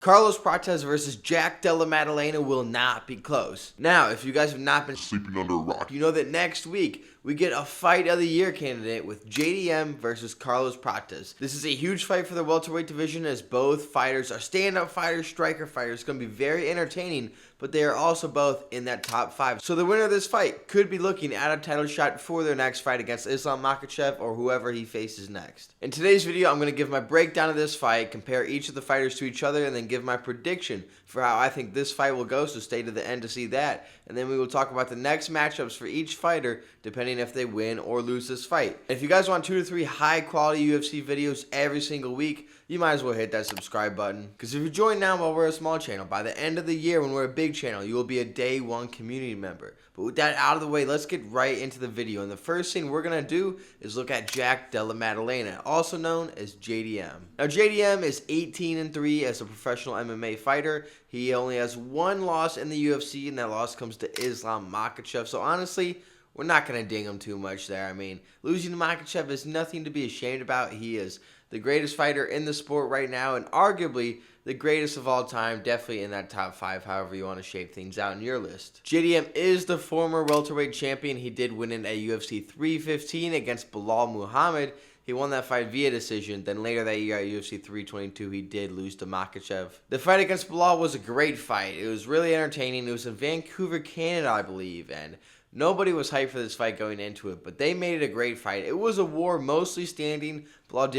Carlos Prates versus Jack Della Maddalena will not be close. Now, if you guys have not been sleeping under a rock, you know that next week we get a fight of the year candidate with JDM versus Carlos Prates. This is a huge fight for the welterweight division as both fighters are stand-up fighters, striker fighters. It's going to be very entertaining, but they are also both in that top 5. So the winner of this fight could be looking at a title shot for their next fight against Islam Makhachev or whoever he faces next. In today's video, I'm going to give my breakdown of this fight, compare each of the fighters to each other, and then give my prediction for how I think this fight will go, so stay to the end to see that. And then we will talk about the next matchups for each fighter, depending if they win or lose this fight. If you guys want 2 to 3 high quality UFC videos every single week, you might as well hit that subscribe button. Because if you join now while we're a small channel, by the end of the year when we're a big channel, you will be a day 1 community member. But with that out of the way, let's get right into the video. And the first thing we're going to do is look at Jack Della Maddalena, also known as JDM. Now JDM is 18-3 as a professional MMA fighter. He only has 1 loss in the UFC, and that loss comes to Islam Makhachev. So honestly, we're not going to ding him too much there. I mean, losing to Makhachev is nothing to be ashamed about. He is the greatest fighter in the sport right now, and arguably the greatest of all time, definitely in that top 5, however you want to shape things out in your list. JDM is the former welterweight champion. He did win in a UFC 315 against Belal Muhammad. He won that fight via decision. Then later that year at UFC 322, he did lose to Makhachev. The fight against Belal was a great fight. It was really entertaining. It was in Vancouver, Canada, I believe, and nobody was hyped for this fight going into it, but they made it a great fight. It was a war, mostly standing. Belal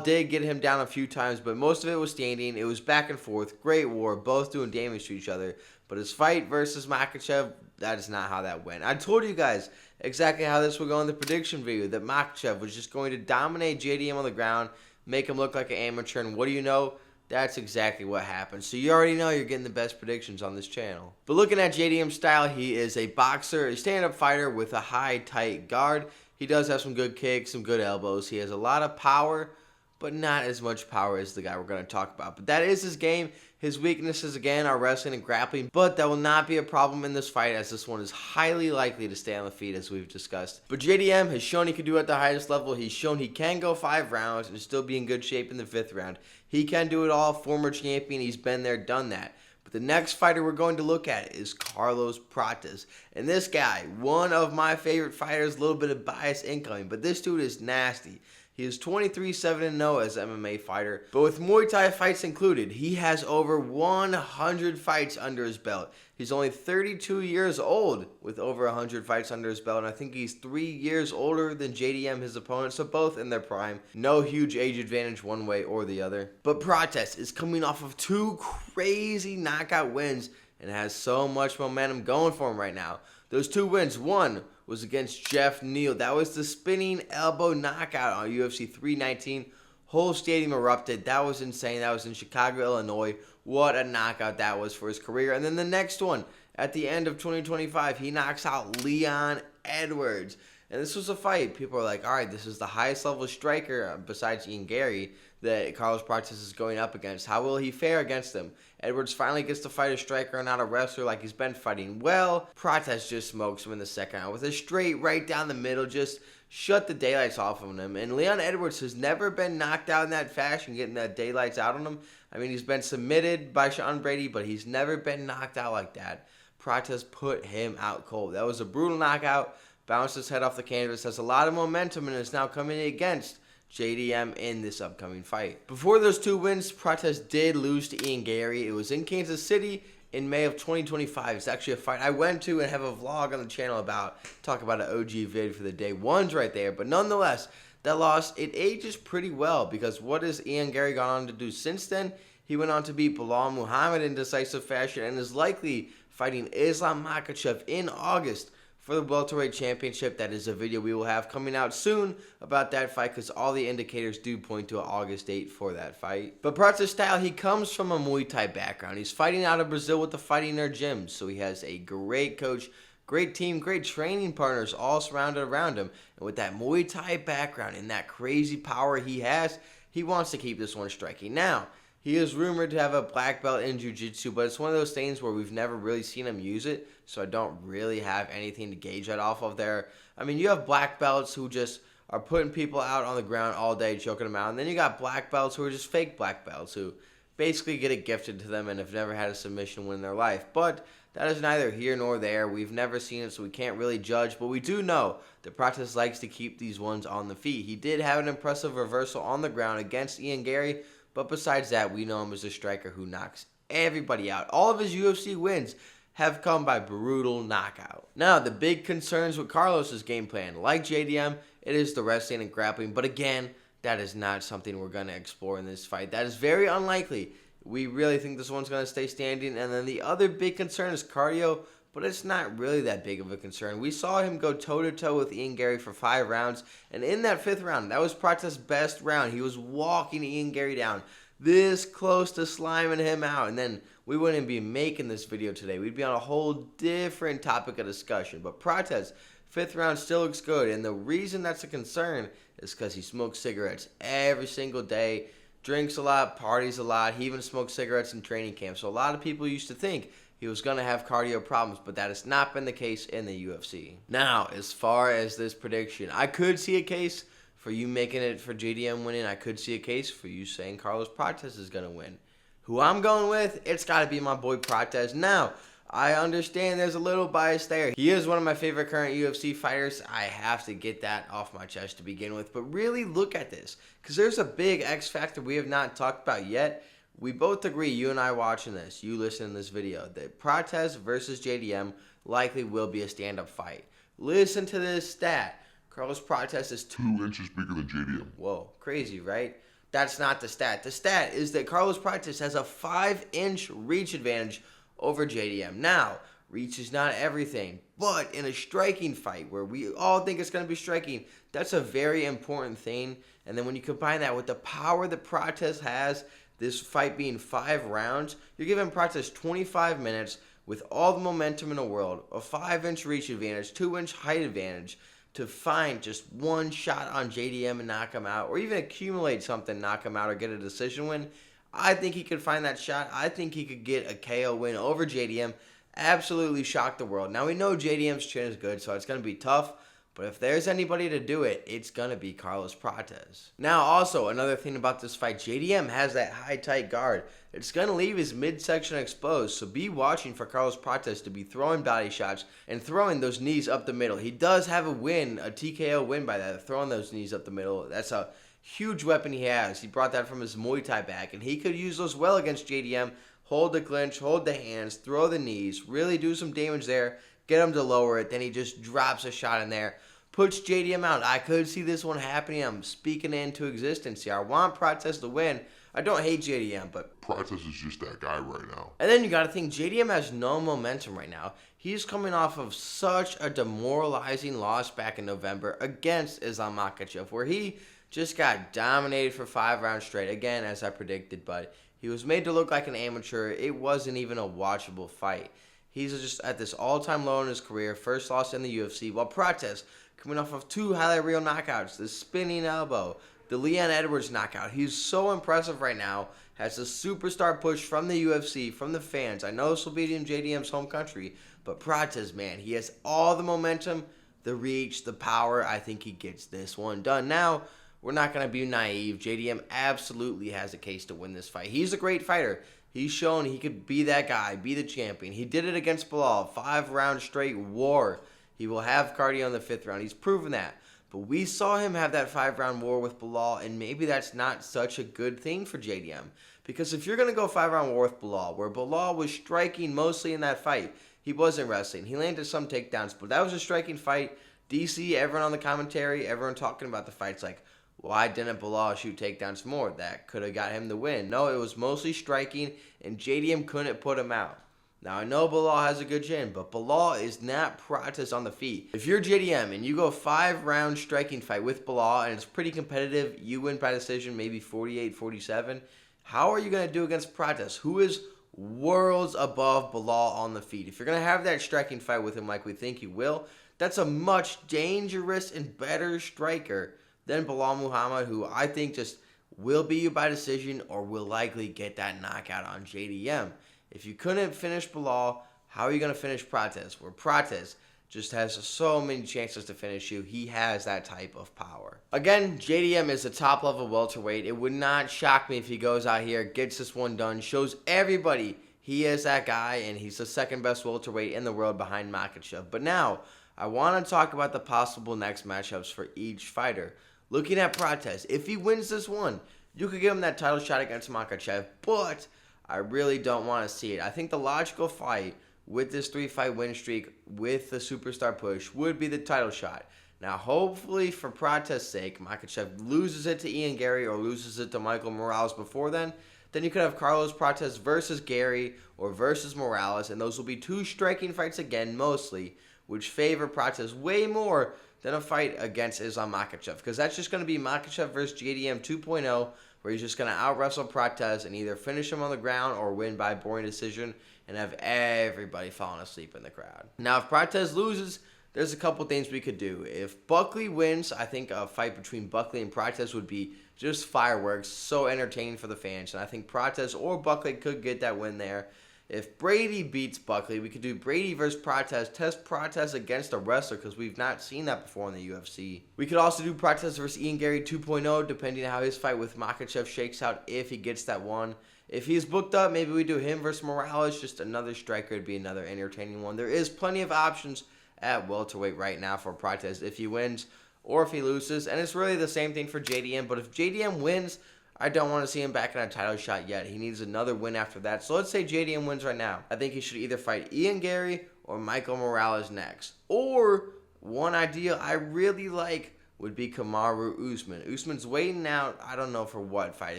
did get him down a few times, but most of it was standing. It was back and forth. Great war, both doing damage to each other. But his fight versus Makhachev, that is not how that went. I told you guys exactly how this would go in the prediction video, that Makhachev was just going to dominate JDM on the ground, make him look like an amateur, and what do you know? That's exactly what happened. So you already know you're getting the best predictions on this channel. But looking at JDM's style, he is a boxer, a stand-up fighter with a high, tight guard. He does have some good kicks, some good elbows. He has a lot of power, but not as much power as the guy we're going to talk about. But that is his game. His weaknesses, again, are wrestling and grappling, but that will not be a problem in this fight, as this one is highly likely to stay on the feet, as we've discussed. But JDM has shown he can do it at the highest level. He's shown he can go 5 rounds and still be in good shape in the 5th round. He can do it all. Former champion. He's been there, done that. But the next fighter we're going to look at is Carlos Prates. And this guy, one of my favorite fighters, a little bit of bias incoming, but this dude is nasty. He is 23-7-0 as an MMA fighter, but with Muay Thai fights included, he has over 100 fights under his belt. He's only 32 years old with over 100 fights under his belt, and I think he's 3 years older than JDM, his opponent, so both in their prime. No huge age advantage one way or the other. But Prates is coming off of 2 crazy knockout wins and has so much momentum going for him right now. Those 2 wins, one was against Jeff Neal. That was the spinning elbow knockout on UFC 319. Whole stadium erupted. That was insane. That was in Chicago, Illinois. What a knockout that was for his career. And then the next one, at the end of 2025, he knocks out Leon Edwards. And this was a fight. People are like, all right, this is the highest level striker besides Garry that Carlos Prates is going up against. How will he fare against them? Edwards finally gets to fight a striker and not a wrestler like he's been fighting. Well, Prates just smokes him in the second round with a straight right down the middle, just shut the daylights off of him. And Leon Edwards has never been knocked out in that fashion, getting the daylights out on him. I mean, he's been submitted by Brady, but he's never been knocked out like that. Prates put him out cold. That was a brutal knockout. Bounced his head off the canvas. Has a lot of momentum and is now coming against JDM in this upcoming fight. Before those 2 wins, Prates did lose to Garry. It was in Kansas City in May of 2025. It's actually a fight I went to and have a vlog on the channel about. Talk about an OG vid for the day 1s right there. But nonetheless, that loss, it ages pretty well, because what has Garry gone on to do since then? He went on to beat Belal Muhammad in decisive fashion and is likely fighting Islam Makhachev in August for the welterweight championship. That is a video we will have coming out soon about that fight, because all the indicators do point to an August date for that fight. But Prates' style, he comes from a Muay Thai background. He's fighting out of Brazil with the Fighting Nerd Gym, so he has a great coach, great team, great training partners all surrounded around him. And with that Muay Thai background and that crazy power he has, he wants to keep this one striking. Now, he is rumored to have a black belt in jiu-jitsu, but it's one of those things where we've never really seen him use it, so I don't really have anything to gauge that off of there. I mean, you have black belts who just are putting people out on the ground all day, choking them out, and then you got black belts who are just fake black belts who basically get it gifted to them and have never had a submission win in their life. But that is neither here nor there. We've never seen it, so we can't really judge. But we do know that Prates likes to keep these ones on the feet. He did have an impressive reversal on the ground against Garry, but besides that, we know him as a striker who knocks everybody out. All of his UFC wins have come by brutal knockout. Now, the big concerns with Carlos's game plan, like JDM, it is the wrestling and grappling. But again, that is not something we're going to explore in this fight. That is very unlikely. We really think this one's going to stay standing. And then the other big concern is cardio, but it's not really that big of a concern. We saw him go toe-to-toe with Garry for 5 rounds. And in that 5th round, that was Prates' best round. He was walking Garry down, this close to sliming him out. And then we wouldn't be making this video today. We'd be on a whole different topic of discussion. But Prates, 5th round still looks good. And the reason that's a concern is because he smokes cigarettes every single day, drinks a lot, parties a lot. He even smoked cigarettes in training camp. So a lot of people used to think he was going to have cardio problems, but that has not been the case in the UFC. Now, as far as this prediction, I could see a case for you making it for JDM winning. I could see a case for you saying Carlos Prates is going to win. Who I'm going with, it's got to be my boy Prates. Now, I understand there's a little bias there. He is one of my favorite current UFC fighters. I have to get that off my chest to begin with. But really look at this, because there's a big X factor we have not talked about yet. We both agree, you and I watching this, you listening to this video, that Prates versus JDM likely will be a stand-up fight. Listen to this stat. Carlos Prates is 2 inches bigger than JDM. Whoa, crazy, right? That's not the stat. The stat is that Carlos Prates has a 5-inch reach advantage over JDM. Now, reach is not everything, but in a striking fight where we all think it's going to be striking, that's a very important thing. And then when you combine that with the power that Prates has, this fight being 5 rounds, you're giving Prates 25 minutes with all the momentum in the world, a 5-inch reach advantage, 2-inch height advantage, to find just one shot on JDM and knock him out, or even accumulate something, knock him out, or get a decision win. I think he could find that shot. I think he could get a KO win over JDM. Absolutely shock the world. Now, we know JDM's chin is good, so it's going to be tough. But if there's anybody to do it, it's going to be Carlos Prates. Now, also, another thing about this fight, JDM has that high, tight guard. It's going to leave his midsection exposed, so be watching for Carlos Prates to be throwing body shots and throwing those knees up the middle. He does have a win, a TKO win by that, throwing those knees up the middle. That's a huge weapon he has. He brought that from his Muay Thai bag, and he could use those well against JDM. Hold the clinch, hold the hands, throw the knees, really do some damage there, get him to lower it, then he just drops a shot in there, puts JDM out. I could see this one happening. I'm speaking it into existence here. I want Prates to win. I don't hate JDM, but Prates is just that guy right now. And then you got to think, JDM has no momentum right now. He's coming off of such a demoralizing loss back in November against Islam Makhachev, where he just got dominated for 5 rounds straight. Again, as I predicted, but he was made to look like an amateur. It wasn't even a watchable fight. He's just at this all-time low in his career, first loss in the UFC, while Prates, coming off of 2 highlight reel knockouts, the spinning elbow, the Leon Edwards knockout. He's so impressive right now, has a superstar push from the UFC, from the fans. I know this will be in JDM's home country, but Prates, man, he has all the momentum, the reach, the power. I think he gets this one done. Now, we're not going to be naive. JDM absolutely has a case to win this fight. He's a great fighter. He's shown he could be that guy, be the champion. He did it against Bilal, 5 round straight war. He will have cardio in the 5th round. He's proven that. But we saw him have that 5 round war with Bilal, and maybe that's not such a good thing for JDM. Because if you're going to go 5 round war with Bilal, where Bilal was striking mostly in that fight, he wasn't wrestling. He landed some takedowns, but that was a striking fight. DC, everyone on the commentary, everyone talking about the fight's like, why didn't Bilal shoot takedowns more? That could have got him the win. No, it was mostly striking, and JDM couldn't put him out. Now, I know Bilal has a good chin, but Bilal is not Prates on the feet. If you're JDM and you go 5 round striking fight with Bilal, and it's pretty competitive, you win by decision, maybe 48-47, how are you going to do against Prates, who is worlds above Bilal on the feet? If you're going to have that striking fight with him like we think you will, that's a much dangerous and better striker than Bilal Muhammad, who I think just will beat you by decision or will likely get that knockout on JDM. If you couldn't finish Bilal, how are you going to finish Prates? Where Prates, just has so many chances to finish you. He has that type of power. Again, JDM is a top level welterweight. It would not shock me if he goes out here, gets this one done, shows everybody he is that guy, and he's the second best welterweight in the world behind Makhachev. But now, I want to talk about the possible next matchups for each fighter. Looking at Prates, if he wins this one, you could give him that title shot against Makhachev, but I really don't want to see it. I think the logical fight with this 3-fight win streak with the superstar push would be the title shot. Now, hopefully, for Prates' sake, Makhachev loses it to Ian Garry or loses it to Michael Morales before then. Then you could have Carlos Prates versus Garry or versus Morales, and those will be two striking fights again, mostly, which favor Prates way more than a fight against Islam Makhachev, because that's just going to be Makhachev versus JDM 2.0, where he's just going to out-wrestle Prates and either finish him on the ground or win by boring decision and have everybody falling asleep in the crowd. Now, if Prates loses, there's a couple things we could do. If Buckley wins, I think a fight between Buckley and Prates would be just fireworks, so entertaining for the fans, and I think Prates or Buckley could get that win there. If Brady beats Buckley, we could do Brady versus Prates, test Prates against a wrestler, because we've not seen that before in the UFC. We could also do Prates versus Ian Garry 2.0, depending on how his fight with Makhachev shakes out, if he gets that one. If he's booked up, maybe we do him versus Morales, just another striker. It'd be another entertaining one. There is plenty of options at welterweight right now for Prates if he wins or if he loses, and it's really the same thing for JDM, but if JDM wins, I don't want to see him back in a title shot yet. He needs another win after that. So let's say JDM wins right now. I think he should either fight Ian Garry or Michael Morales next. Or one idea I really like would be Kamaru Usman. Usman's waiting out, I don't know for what fight.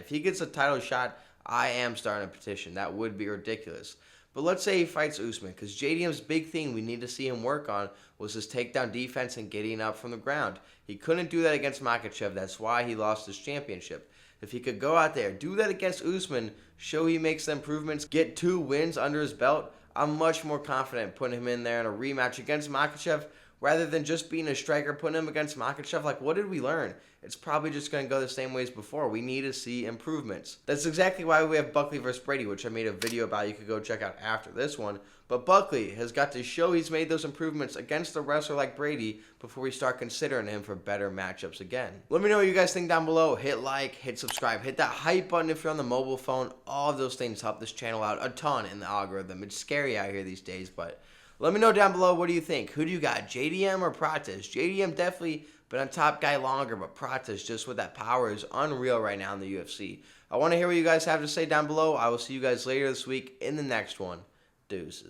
If he gets a title shot, I am starting a petition. That would be ridiculous. But let's say he fights Usman, because JDM's big thing we need to see him work on was his takedown defense and getting up from the ground. He couldn't do that against Makhachev. That's why he lost his championship. If he could go out there, do that against Usman, show he makes the improvements, get 2 wins under his belt, I'm much more confident putting him in there in a rematch against Makhachev rather than just being a striker, putting him against Makhachev. Like, what did we learn? It's probably just going to go the same way as before. We need to see improvements. That's exactly why we have Buckley versus Brady, which I made a video about. You could go check out after this one. But Buckley has got to show he's made those improvements against a wrestler like Brady before we start considering him for better matchups again. Let me know what you guys think down below. Hit like, hit subscribe, hit that hype button if you're on the mobile phone. All of those things help this channel out a ton in the algorithm. It's scary out here these days, but let me know down below, what do you think? Who do you got, JDM or Prates? JDM definitely been a top guy longer, but Prates, just with that power, is unreal right now in the UFC. I want to hear what you guys have to say down below. I will see you guys later this week in the next one. Deuces.